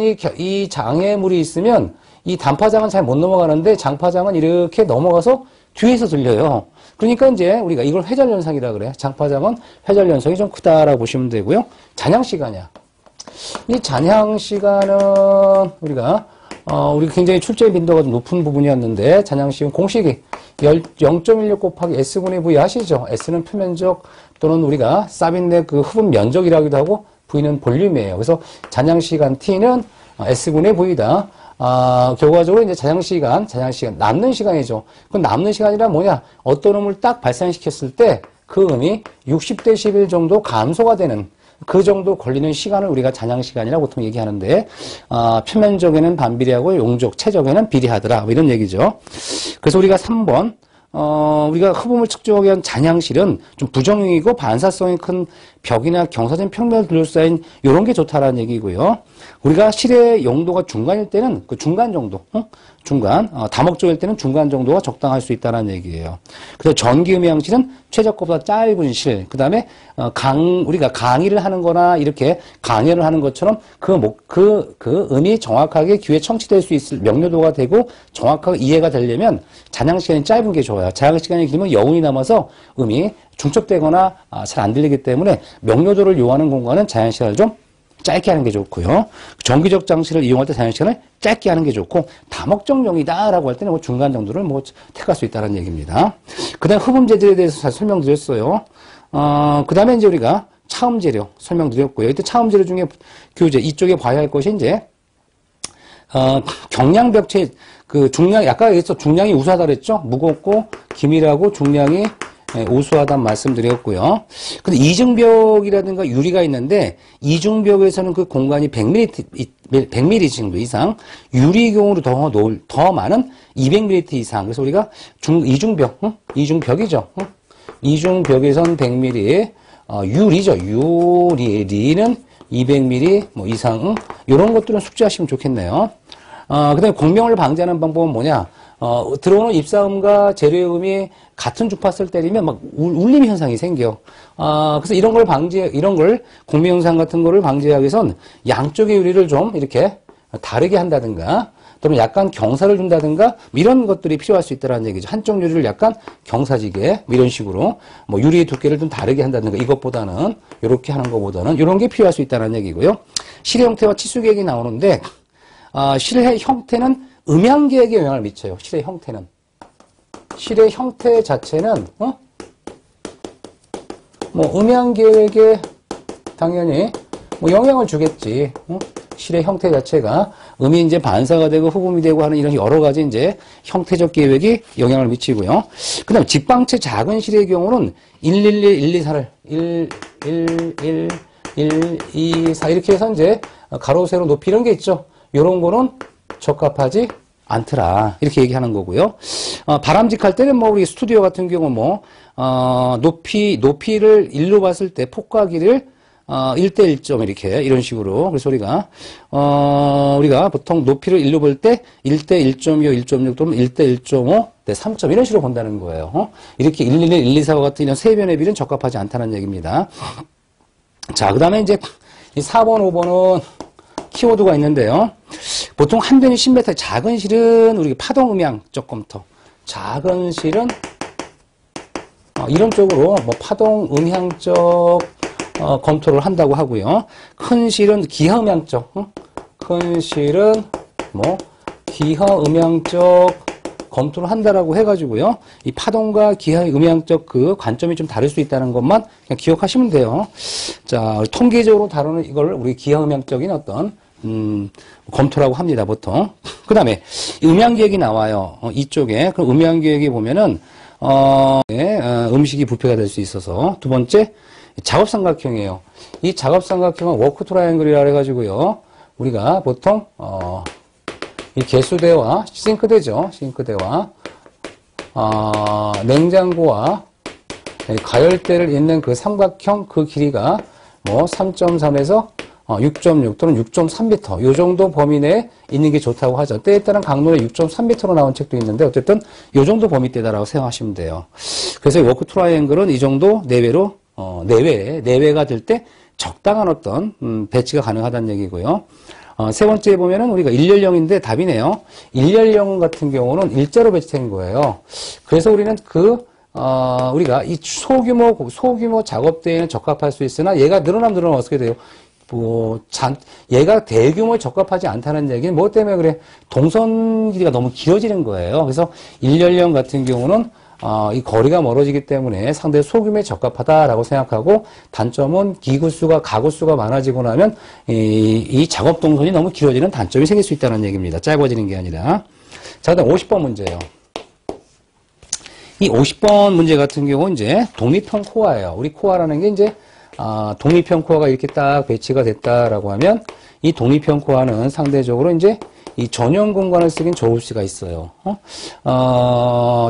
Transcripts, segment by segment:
이 장애물이 있으면 이 단파장은 잘 못 넘어가는데 장파장은 이렇게 넘어가서 뒤에서 들려요. 그러니까 이제 우리가 이걸 회전연상이라 그래. 장파장은 회전연상이 좀 크다라고 보시면 되고요. 잔향시간이야. 이 잔향시간은 우리가 굉장히 출제 빈도가 좀 높은 부분이었는데, 잔향시간 공식이 0.16 곱하기 S분의 V 아시죠? S는 표면적 또는 우리가 쌉인데 그 흡음 면적이라기도 하고, V는 볼륨이에요. 그래서 잔향시간 T는 S분의 V다. 결과적으로 이제 잔향시간, 남는 시간이죠. 그 남는 시간이란 뭐냐? 어떤 음을 딱 발산시켰을 때 그 음이 60dB 정도 감소가 되는 그 정도 걸리는 시간을 우리가 잔향시간이라고 보통 얘기하는데, 표면적에는 반비례하고 용적, 최적에는 비례하더라. 뭐 이런 얘기죠. 그래서 우리가 3번, 우리가 흡음을 측정하기 위한 잔향실은 좀 부정형이고 반사성이 큰 벽이나 경사진 평면을 둘러싸인 이런 게 좋다라는 얘기고요. 우리가 실의 용도가 중간일 때는 그 중간 정도, 중간, 다목적일 때는 중간 정도가 적당할 수 있다는 얘기예요. 그래서 전기음향실은 최저가보다 짧은 실, 그 다음에 우리가 강의를 하는 거나 이렇게 강연을 하는 것처럼 그 음이 정확하게 귀에 청취될 수 있을 명료도가 되고 정확하게 이해가 되려면 잔향시간이 짧은 게 좋아요. 잔향시간이 길면 여운이 남아서 음이 중첩되거나 잘 안 들리기 때문에 명료도를 요하는 공간은 잔향시간을 좀 짧게 하는 게 좋고요. 정기적 장치를 이용할 때 잔향시간을 짧게 하는 게 좋고, 다목적용이다라고 할 때는 뭐 중간 정도를 뭐 택할 수 있다는 얘기입니다. 그 다음에 흡음 재질에 대해서 잘 설명드렸어요. 그 다음에 이제 우리가 차음 재료 설명드렸고요. 이때 차음 재료 중에 교재 이쪽에 봐야 할 것이 이제 경량벽체 중량, 아까 여기서 중량이 우수하다 그랬죠? 무겁고 기밀하고 중량이 우수하다는 말씀드렸고요. 근데 이중벽이라든가 유리가 있는데, 이중벽에서는 그 공간이 100mm 정도 이상, 유리 경우로 더 많은 200mm 이상. 그래서 우리가 이중벽, 이중벽이죠. 이중벽에선 100mm, 유리죠. 유리는 200mm 뭐 이상, 이런 것들은 숙지하시면 좋겠네요. 그 다음에 공명을 방지하는 방법은 뭐냐? 들어오는 입사음과 재료음이 같은 주파수를 때리면 막 울림 현상이 생겨. 그래서 이런 걸 공명 현상 같은 거를 방지하기 위해선 양쪽의 유리를 좀 이렇게 다르게 한다든가, 또는 약간 경사를 준다든가, 이런 것들이 필요할 수 있다는 얘기죠. 한쪽 유리를 약간 경사지게, 이런 식으로, 뭐 유리의 두께를 좀 다르게 한다든가, 이것보다는, 이렇게 하는 것보다는, 이런 게 필요할 수 있다는 얘기고요. 실의 형태와 치수계획이 나오는데, 실의 형태는 음향계획에 영향을 미쳐요. 실의 형태는. 실의 형태 자체는, 뭐, 음향계획에 당연히, 뭐, 영향을 주겠지. 실의 형태 자체가 음이 이제 반사가 되고 흡음이 되고 하는 이런 여러 가지 이제 형태적 계획이 영향을 미치고요. 그 다음에 직방체 작은 실의 경우는 111, 124를, 124 이렇게 해서 이제 가로, 세로, 높이 이런 게 있죠. 요런 거는 적합하지 않더라. 이렇게 얘기하는 거고요. 바람직할 때는 뭐 우리 스튜디오 같은 경우 뭐, 높이를 1로 봤을 때 폭과 길이를 1대 1점 이렇게 이런 식으로. 그래서 우리가 보통 높이를 1로 볼 때 1대 1.25, 1.6 또는 1대 1.5, 대 3점 이런 식으로 본다는 거예요. 이렇게 111, 124와 같은 이런 세 변의 비는 적합하지 않다는 얘기입니다. 자, 그 다음에 이제 이 4번, 5번은 키워드가 있는데요. 보통 한 변이 10m, 작은 실은 우리 파동음향적 검토. 작은 실은 이런 쪽으로 뭐 파동음향적 검토를 한다고 하고요. 큰 실은 기하음향적, 큰 실은 뭐 기하음향적 검토를 한다라고 해가지고요. 이 파동과 기하의 음향적 그 관점이 좀 다를 수 있다는 것만 그냥 기억하시면 돼요. 자, 통계적으로 다루는 이걸 우리 기하음향적인 어떤 검토라고 합니다, 보통. 그 다음에 음향계획이 나와요. 이쪽에. 그럼 음향계획에 보면은 음식이 부패가 될 수 있어서. 두 번째, 작업삼각형이에요. 이 작업삼각형은 워크 트라이앵글이라 해가지고요. 우리가 보통 이 개수대와 싱크대죠. 싱크대와 냉장고와 가열대를 잇는 그 삼각형 그 길이가 뭐 3.3에서 6.6 또는 6.3m 요 정도 범위 내에 있는 게 좋다고 하죠. 때에 따른 강론에 6.3m로 나온 책도 있는데 어쨌든 요 정도 범위대다라고 생각하시면 돼요. 그래서 워크 트라이앵글은 이 정도 내외로 내외가 될 때 적당한 어떤 배치가 가능하다는 얘기고요. 세 번째 보면은 우리가 일렬형인데 답이네요. 일렬형 같은 경우는 일자로 배치된 거예요. 그래서 우리는 우리가 이 소규모 작업대에는 적합할 수 있으나 얘가 늘어나면 어떻게 돼요? 얘가 대규모에 적합하지 않다는 얘기는 뭐 때문에 그래? 동선 길이가 너무 길어지는 거예요. 그래서 일렬형 같은 경우는 이 거리가 멀어지기 때문에 상당히 소규모에 적합하다라고 생각하고, 단점은 가구수가 많아지고 나면 이 작업 동선이 너무 길어지는 단점이 생길 수 있다는 얘기입니다. 짧아지는 게 아니라. 자, 그다음 50번 문제예요. 이 50번 문제 같은 경우는 이제 독립형 코어예요. 우리 코어라는 게 이제 독립형 코어가 이렇게 딱 배치가 됐다라고 하면, 이 독립형 코어는 상대적으로 이제 이 전용 공간을 쓰긴 좋을 수가 있어요.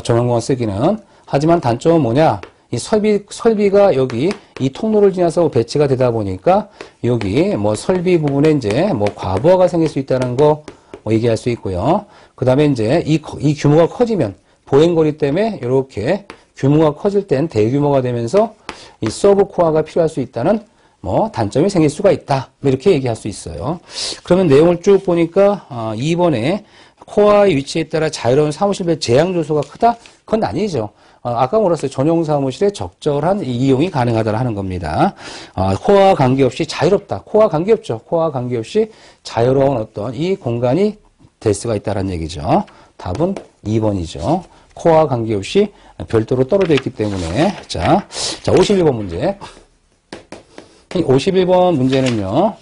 전용 공간 쓰기는. 하지만 단점은 뭐냐? 이 설비가 여기 이 통로를 지나서 배치가 되다 보니까 여기 뭐 설비 부분에 이제 뭐 과부하가 생길 수 있다는 거 뭐 얘기할 수 있고요. 그 다음에 이제 이 규모가 커지면 보행거리 때문에 이렇게 규모가 커질 땐 대규모가 되면서 이 서브 코어가 필요할 수 있다는 뭐 단점이 생길 수가 있다. 이렇게 얘기할 수 있어요. 그러면 내용을 쭉 보니까 2번에 코어의 위치에 따라 자유로운 사무실별 제약 요소가 크다? 그건 아니죠. 아까 물었어요. 전용 사무실에 적절한 이용이 가능하다고 하는 겁니다. 코어와 관계없이 자유롭다. 코어와 관계없죠. 코어와 관계없이 자유로운 어떤 이 공간이 될 수가 있다는 얘기죠. 답은 2번이죠. 코어와 관계없이 별도로 떨어져 있기 때문에. 자, 51번 문제. 이 51번 문제는요,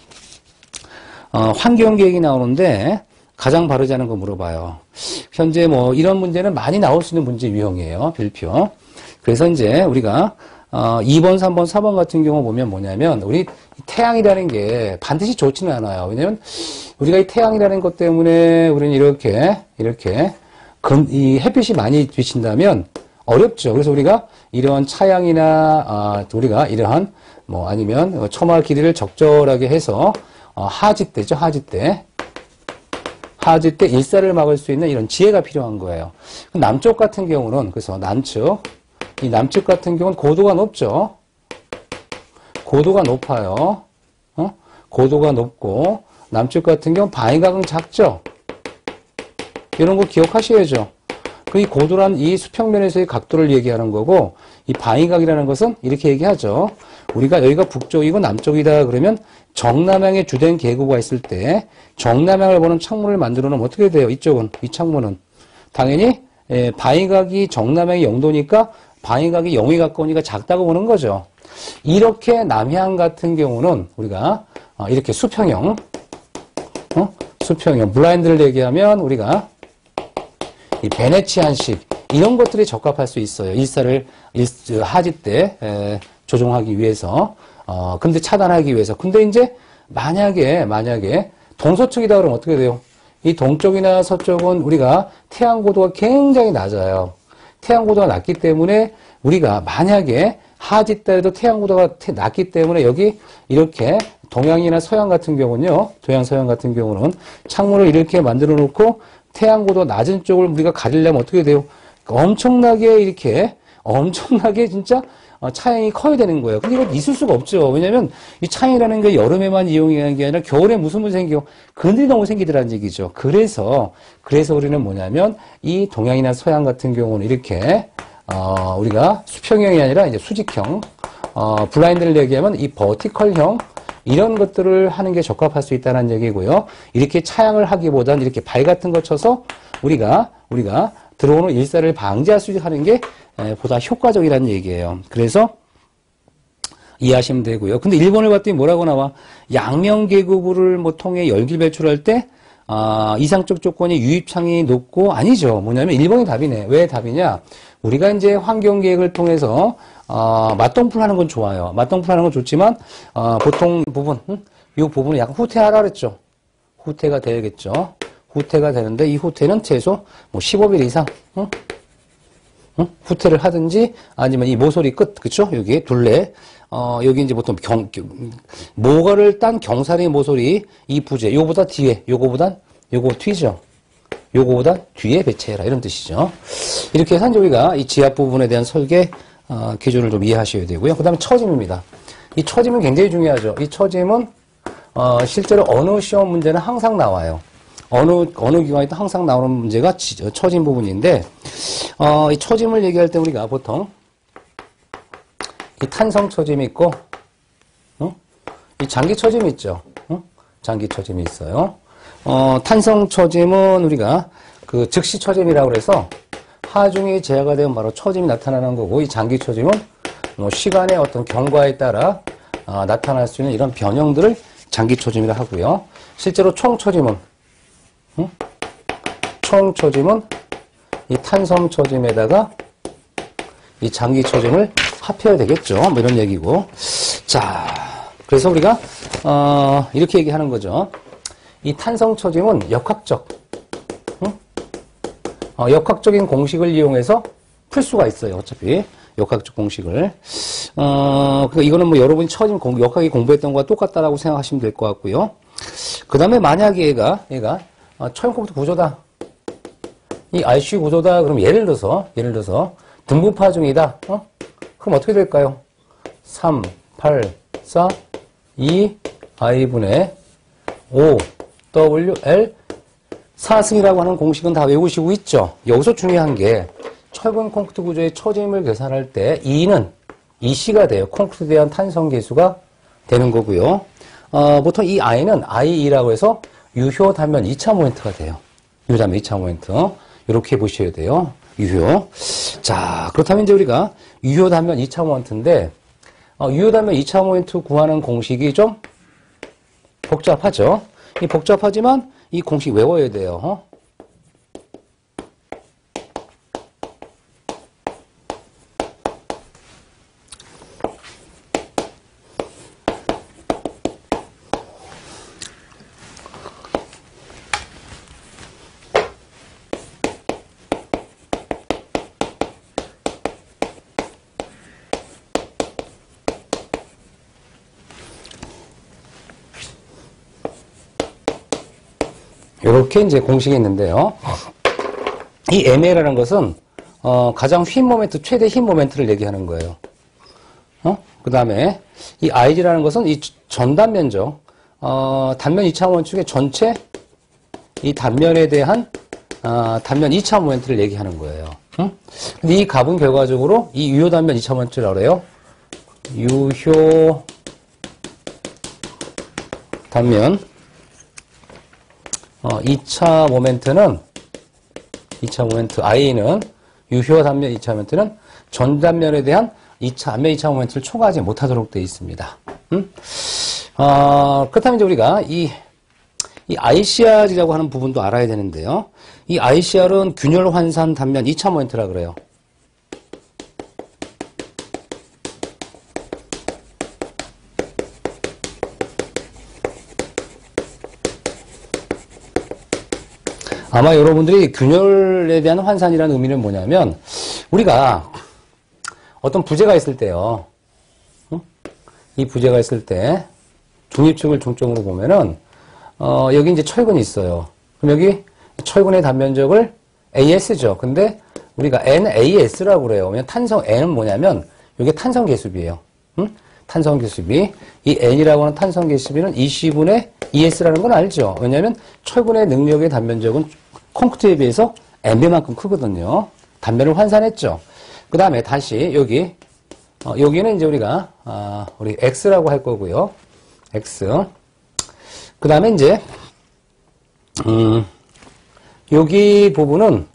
환경계획이 나오는데 가장 바르지 않은 거 물어봐요. 현재 뭐 이런 문제는 많이 나올 수 있는 문제 유형이에요. 별표. 그래서 이제 우리가 2번, 3번, 4번 같은 경우 보면 뭐냐면, 우리 태양이라는 게 반드시 좋지는 않아요. 왜냐면 우리가 이 태양이라는 것 때문에 우리는 이렇게 이 햇빛이 많이 비친다면 어렵죠. 그래서 우리가 이런 차양이나 우리가 이러한 뭐 아니면 처마 길이를 적절하게 해서 하지대죠. 하지대 일사를 막을 수 있는 이런 지혜가 필요한 거예요. 남쪽 같은 경우는, 그래서 이 남측 같은 경우는 고도가 높죠. 고도가 높아요. 고도가 높고, 남측 같은 경우는 방위각은 작죠. 이런 거 기억하셔야죠. 이 고도란 이 수평면에서의 각도를 얘기하는 거고, 이 방위각이라는 것은 이렇게 얘기하죠. 우리가 여기가 북쪽이고 남쪽이다 그러면 정남향의 주된 계구가 있을 때 정남향을 보는 창문을 만들어 놓으면 어떻게 돼요? 이 창문은 당연히 방위각이 정남향이 0도니까 방위각이 0에 가까우니까 작다고 보는 거죠. 이렇게 남향 같은 경우는 우리가 이렇게 수평형 블라인드를 얘기하면 우리가 이 베네치안식 이런 것들이 적합할 수 있어요. 하지 때 조종하기 위해서, 근데 차단하기 위해서. 근데 이제 만약에 동서쪽이다 그러면 어떻게 돼요? 이 동쪽이나 서쪽은 우리가 태양 고도가 굉장히 낮아요. 태양 고도가 낮기 때문에 우리가 만약에 하지대에도 태양 고도가 낮기 때문에 여기 이렇게 동양이나 서양 같은 경우는요, 동양 서양 같은 경우는 창문을 이렇게 만들어 놓고 태양 고도 낮은 쪽을 우리가 가리려면 어떻게 돼요? 엄청나게 진짜 차양이 커야 되는 거예요. 근데 이거 있을 수가 없죠. 왜냐면 이 차양이라는 게 여름에만 이용하는 게 아니라 겨울에 무슨 문제 생겨? 그늘이 너무 생기더라는 얘기죠. 그래서 우리는 뭐냐면 이 동양이나 서양 같은 경우는 이렇게 우리가 수평형이 아니라 이제 수직형, 블라인드를 얘기하면 이 버티컬형 이런 것들을 하는 게 적합할 수 있다는 얘기고요. 이렇게 차양을 하기보다는 이렇게 발 같은 거 쳐서 우리가 들어오는 일사를 방지할 수 있는 게 보다 효과적이라는 얘기예요. 그래서 이해하시면 되고요. 근데 1번을 봤더니 뭐라고 나와? 양면계급을 통해 열길 배출할 때 이상적 조건이 유입창이 높고, 아니죠. 뭐냐면 1번이 답이네. 왜 답이냐? 우리가 이제 환경계획을 통해서 맞동풀 하는 건 좋아요. 맞동풀 하는 건 좋지만 보통 부분, 이 부분은 약간 후퇴하라 그랬죠. 후퇴가 되겠죠. 후퇴가 되는데 이 후퇴는 최소 15mm 이상 후퇴를 하든지, 아니면 이 모서리 끝, 그쵸? 여기 둘레, 여기 이제 보통 모가를 딴 경사리 모서리, 이 부재, 요거보다 뒤에, 요거 뒤죠? 요거보다 뒤에 배치해라. 이런 뜻이죠. 이렇게 해서 이제 우리가 이 지압 부분에 대한 설계, 기준을 좀 이해하셔야 되고요. 그 다음에 처짐입니다. 이 처짐은 굉장히 중요하죠. 이 처짐은 실제로 어느 시험 문제는 항상 나와요. 어느 기관에도 항상 나오는 문제가 처짐 부분인데, 이 처짐을 얘기할 때 우리가 보통 이 탄성 처짐이 있고, 이 장기 처짐이 있죠. 장기 처짐이 있어요. 탄성 처짐은 우리가 그 즉시 처짐이라고 그래서 하중이 제어가 되면 바로 처짐이 나타나는 거고, 이 장기 처짐은 뭐 시간의 어떤 경과에 따라 나타날 수 있는 이런 변형들을 장기 처짐이라 하고요. 실제로 총 처짐은 이 탄성 처짐에다가 이 장기 처짐을 합해야 되겠죠. 뭐 이런 얘기고. 자, 그래서 우리가 이렇게 얘기하는 거죠. 이 탄성 처짐은 역학적인 공식을 이용해서 풀 수가 있어요. 어차피 역학적 공식을. 그러니까 이거는 뭐 여러분이 처짐 역학이 공부했던 거와 똑같다라고 생각하시면 될 것 같고요. 그 다음에 만약에 얘가 처형 컴퓨터 구조다. 이 RC 구조다. 그럼 예를 들어서 등분파 중이다. 그럼 어떻게 될까요? 3, 8, 4, 2, i분의 5, w, l, 4승이라고 하는 공식은 다 외우시고 있죠. 여기서 중요한 게 철근 콘크리트 구조의 처짐을 계산할 때 E는 EC가 돼요. 콘크리트에 대한 탄성 계수가 되는 거고요. 보통 이 I는 IE라고 해서 유효 단면 2차 모멘트가 돼요. 유효 단면 2차 모멘트. 이렇게 보셔야 돼요. 유효. 자, 그렇다면 이제 우리가 유효 단면 2차 모멘트인데, 유효 단면 2차 모멘트 구하는 공식이 좀 복잡하죠. 이 복잡하지만 이 공식 외워야 돼요. 이렇게 이제 공식이 있는데요. 이 MA라는 것은 가장 휜 모멘트, 최대 휜 모멘트를 얘기하는 거예요. 그 다음에 이 IG라는 것은 이 전단면적, 단면 2차 원축의 전체 이 단면에 대한 단면 2차 모멘트를 얘기하는 거예요. 근데 이 값은 결과적으로 이 유효 단면 2차 모멘트라고 그래요. 유효 단면 2차 모멘트는 I는 유효 단면 2차 모멘트는 전 단면에 대한 단면 2차 모멘트를 초과하지 못하도록 되어 있습니다. 그렇다면 이제 우리가 이 ICR이라고 하는 부분도 알아야 되는데요. 이 ICR은 균열 환산 단면 2차 모멘트라 그래요. 아마 여러분들이 균열에 대한 환산이라는 의미는 뭐냐면, 우리가 어떤 부재가 있을 때요. 이 부재가 있을 때, 중립축을 중점으로 보면은, 여기 이제 철근이 있어요. 그럼 여기 철근의 단면적을 AS죠. 근데 우리가 NAS라고 그래요. 왜냐면 탄성, N은 뭐냐면, 이게 탄성 계수비예요. 탄성 계수비. 이 N이라고 하는 탄성 계수비는 20분의 ES라는 건 알죠. 왜냐면 철근의 능력의 단면적은 콘크리트에 비해서 N배만큼 크거든요. 단면을 환산했죠. 그 다음에 다시 여기는 이제 우리가 우리 X라고 할 거고요. X. 그 다음에 이제 여기 부분은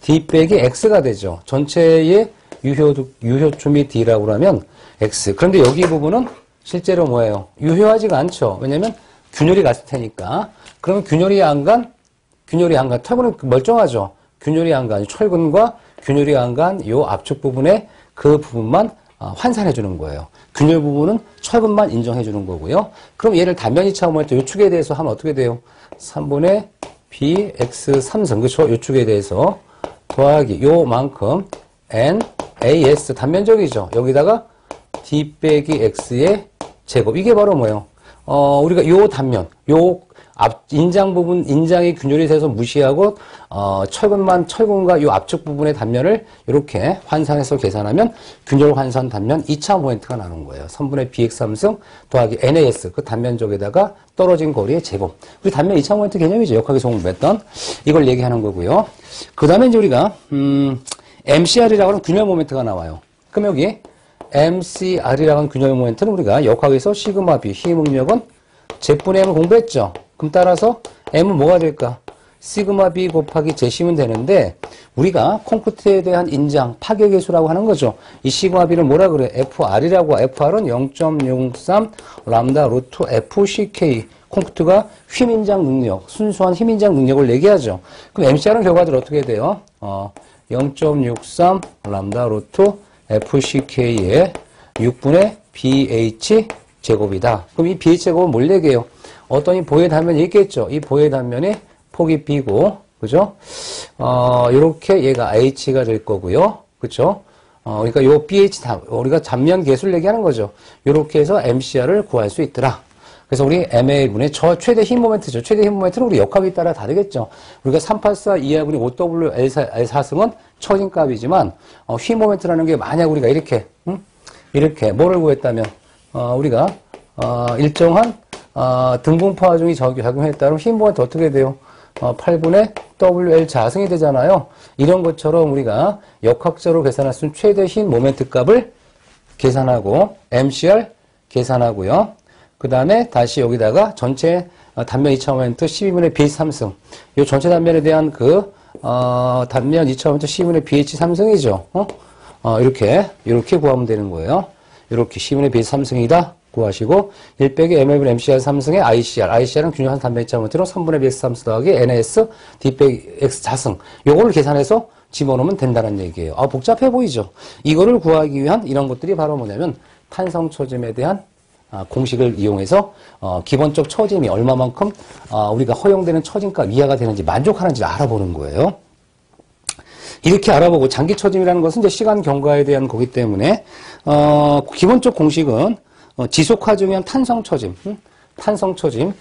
D 빼기 X가 되죠. 전체의 유효춤이 D라고 하면 X. 그런데 여기 부분은 실제로 뭐예요? 유효하지가 않죠. 왜냐면 균열이 갔을 테니까. 그러면 균열이 안 간, 철근은 멀쩡하죠. 균열이 안 간, 철근과 균열이 안 간 요 앞쪽 부분에 그 부분만 환산해 주는 거예요. 균열 부분은 철근만 인정해 주는 거고요. 그럼 얘를 단면 2차 모멘트 요 축에 대해서 하면 어떻게 돼요? 3분의 BX3선, 그쵸? 요 축에 대해서 더하기 요만큼 NAS 단면적이죠. 여기다가 D 빼기 X의 제곱. 이게 바로 뭐예요? 우리가 요 단면, 요 인장 부분, 인장이 균열이 돼서 무시하고, 철근과 요 앞쪽 부분의 단면을 이렇게 환산해서 계산하면 균열 환산 단면 2차 모멘트가 나오는 거예요. 선분의 bx3승 더하기 nas, 그 단면 쪽에다가 떨어진 거리의 제곱. 우리 단면 2차 모멘트 개념이죠. 역학에서 공부했던. 이걸 얘기하는 거고요. 그 다음에 이제 우리가, MCR이라고 하는 균열 모멘트가 나와요. 그럼 여기 MCR이라고 하는 균열 모멘트는 우리가 역학에서 시그마 B, 힘응력은 Z분의 M을 공부했죠. 그럼 따라서 M은 뭐가 될까? 시그마 B 곱하기 Z이면 되는데 우리가 콘크리트에 대한 인장, 파괴계수라고 하는 거죠. 이 시그마 B를 뭐라 그래? FR이라고. FR은 0.63 람다 루트 FCK. 콘크리트가 힘인장 능력, 순수한 힘인장 능력을 얘기하죠. 그럼 MCR은 결과들 어떻게 돼요? 0.63 람다 루트 FCK의 6분의 BH 제곱이다. 그럼 이 BH 제곱은 뭘 얘기해요? 어떤 이 보의 단면이 있겠죠. 이 보의 단면이 폭이 B고, 그죠? 요렇게 얘가 H가 될 거고요. 그죠? 그러니까 요 BH, 우리가 잔면 계수를 얘기하는 거죠. 요렇게 해서 MCR을 구할 수 있더라. 그래서 우리 MA분의 최대 힘 모멘트죠. 최대 힘 모멘트는 우리 역학에 따라 다르겠죠. 우리가 384 2하분의 5W L4승은 처진값이지만, 힘 모멘트라는 게 만약 우리가 이렇게, 이렇게, 뭐를 구했다면, 우리가, 일정한, 등분포 하중이 작용했다면 힘 모멘트 어떻게 돼요? 8분의 WL 자승이 되잖아요. 이런 것처럼 우리가 역학적으로 계산할 수 있는 최대 힘 모멘트 값을 계산하고, MCR 계산하고요. 그 다음에 다시 여기다가 전체 단면 2차 모멘트 12분의 BH3승. 이 전체 단면에 대한 단면 2차 모멘트 12분의 BH3승이죠. 이렇게 구하면 되는 거예요. 이렇게 12분의 BH3승이다. 구하시고, 1 빼기 MA분의 MCR 3승의 ICR. ICR은 균형한 단면 2차 모멘트로 3분의 BX3승 더하기 NS D 빼기 X 자승. 요거를 계산해서 집어넣으면 된다는 얘기예요. 복잡해 보이죠? 이거를 구하기 위한 이런 것들이 바로 뭐냐면, 탄성초짐에 대한 공식을 이용해서 기본적 처짐이 얼마만큼 우리가 허용되는 처짐값 이하가 되는지 만족하는지 알아보는 거예요. 이렇게 알아보고 장기 처짐이라는 것은 이제 시간 경과에 대한 거기 때문에 기본적 공식은 지속 하중형 탄성 처짐,